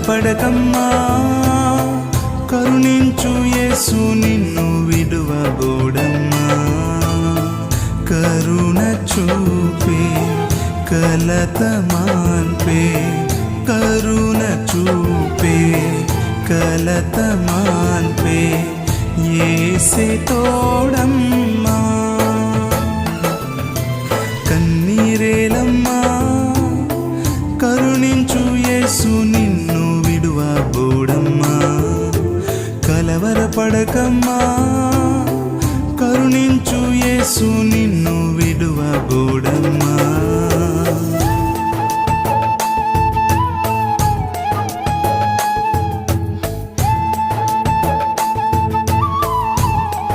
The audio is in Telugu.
కలవరపడకమ్మా, కరుణించు యేసు నిన్ను విడువబోడమ్మా. కరుణ చూపే కలత మాన్పే, కరుణ చూపే కలత మాన్పే యేసే తోడమ్మా. కన్నీరేలమ్మా, కరుణించు యేసు నిన్ను విడువబోడమ్మా. కలవరపడకమ్మా, కరుణించు యేసు